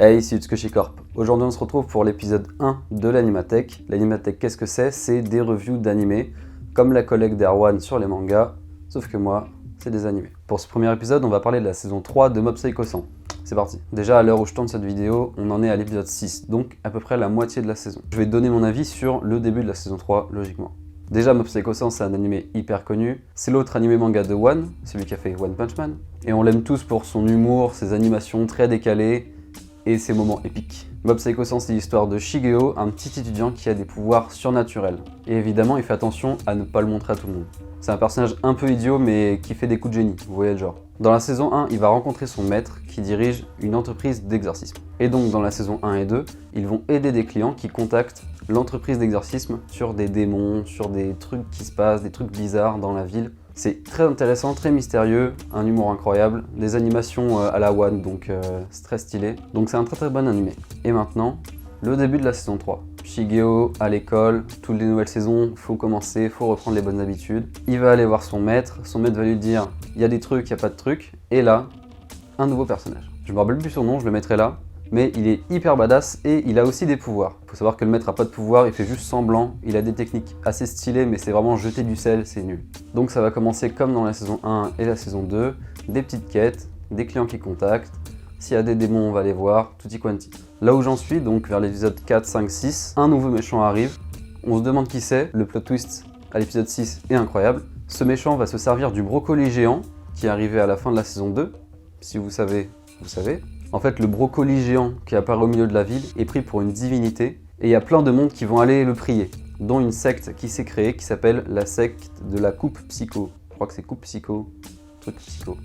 Hey, ici Utsukoshi Corp. Aujourd'hui, on se retrouve pour l'épisode 1 de l'Animatech. L'Animatech, qu'est-ce que c'est? C'est des reviews d'animés, comme la collègue d'Erwan sur les mangas, sauf que moi, c'est des animés. Pour ce premier épisode, on va parler de la saison 3 de Mob Psycho 100. C'est parti. Déjà, à l'heure où je tourne cette vidéo, on en est à l'épisode 6, donc à peu près la moitié de la saison. Je vais donner mon avis sur le début de la saison 3, logiquement. Déjà, Mob Psycho 100, c'est un animé hyper connu. C'est l'autre animé manga de One, celui qui a fait One Punch Man. Et on l'aime tous pour son humour, ses animations très décalées et ses moments épiques. Mob Psycho 100, c'est l'histoire de Shigeo, un petit étudiant qui a des pouvoirs surnaturels. Et évidemment, il fait attention à ne pas le montrer à tout le monde. C'est un personnage un peu idiot, mais qui fait des coups de génie, vous voyez le genre. Dans la saison 1, il va rencontrer son maître qui dirige une entreprise d'exorcisme. Et donc, dans la saison 1 et 2, ils vont aider des clients qui contactent l'entreprise d'exorcisme sur des démons, sur des trucs qui se passent, des trucs bizarres dans la ville. C'est très intéressant, très mystérieux, un humour incroyable, des animations à la One, donc c'est très stylé. Donc c'est un très bon animé. Et maintenant, le début de la saison 3. Shigeo à l'école, toutes les nouvelles saisons, faut commencer, faut reprendre les bonnes habitudes. Il va aller voir son maître va lui dire il y a des trucs, il n'y a pas de trucs. Et là, un nouveau personnage. Je me rappelle plus son nom, je le mettrai là. Mais il est hyper badass et il a aussi des pouvoirs. Il faut savoir que le maître a pas de pouvoir, il fait juste semblant. Il a des techniques assez stylées, mais c'est vraiment jeter du sel, c'est nul. Donc ça va commencer comme dans la saison 1 et la saison 2, des petites quêtes, des clients qui contactent. S'il y a des démons, on va les voir, tutti quanti. Là où j'en suis, donc vers l'épisode 4, 5, 6, un nouveau méchant arrive. On se demande qui c'est, le plot twist à l'épisode 6 est incroyable. Ce méchant va se servir du brocoli géant qui est arrivé à la fin de la saison 2. Si vous savez, vous savez. En fait, le brocoli géant qui apparaît au milieu de la ville est pris pour une divinité et il y a plein de monde qui vont aller le prier, dont une secte qui s'est créée qui s'appelle la secte de la coupe psycho. Je crois que c'est coupe psycho, truc psycho.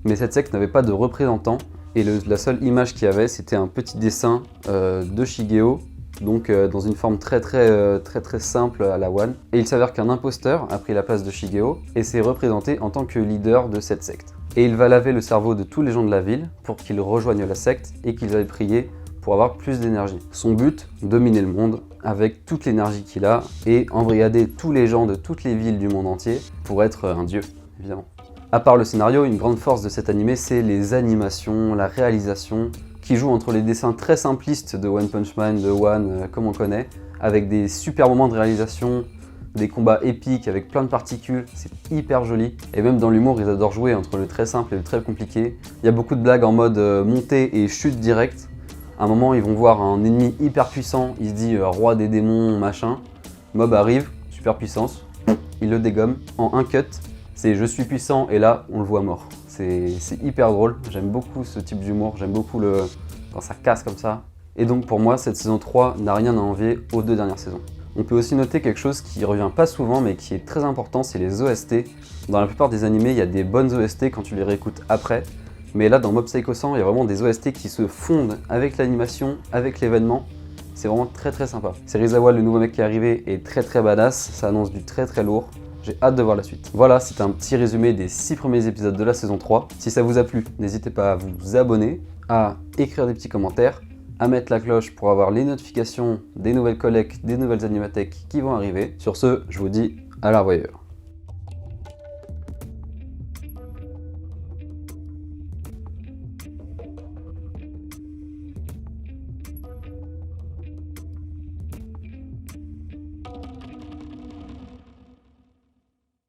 Mais cette secte n'avait pas de représentant et la seule image qu'il y avait, c'était un petit dessin de Shigeo, donc dans une forme très simple à la One. Et il s'avère qu'un imposteur a pris la place de Shigeo et s'est représenté en tant que leader de cette secte. Et il va laver le cerveau de tous les gens de la ville pour qu'ils rejoignent la secte et qu'ils aillent prier pour avoir plus d'énergie. Son but, dominer le monde avec toute l'énergie qu'il a et embrigader tous les gens de toutes les villes du monde entier pour être un dieu, évidemment. À part le scénario, une grande force de cet animé, c'est les animations, la réalisation, qui joue entre les dessins très simplistes de One Punch Man, de One, comme on connaît, avec des super moments de réalisation, des combats épiques avec plein de particules, c'est hyper joli. Et même dans l'humour, ils adorent jouer entre le très simple et le très compliqué. Il y a beaucoup de blagues en mode montée et chute directe. À un moment, ils vont voir un ennemi hyper puissant, il se dit roi des démons, machin. Mob arrive, super puissance, il le dégomme en un cut. C'est je suis puissant et là, on le voit mort. C'est hyper drôle, j'aime beaucoup ce type d'humour, j'aime beaucoup quand ça casse comme ça. Et donc pour moi, cette saison 3 n'a rien à envier aux deux dernières saisons. On peut aussi noter quelque chose qui revient pas souvent mais qui est très important, c'est les OST. Dans la plupart des animés, il y a des bonnes OST quand tu les réécoutes après. Mais là, dans Mob Psycho 100, il y a vraiment des OST qui se fondent avec l'animation, avec l'événement. C'est vraiment très sympa. Serizawa, le nouveau mec qui est arrivé, est très badass. Ça annonce du très lourd. J'ai hâte de voir la suite. Voilà, c'était un petit résumé des 6 premiers épisodes de la saison 3. Si ça vous a plu, n'hésitez pas à vous abonner, à écrire des petits commentaires, à mettre la cloche pour avoir les notifications des nouvelles collectes, des nouvelles animatech qui vont arriver. Sur ce, je vous dis à la revoyure.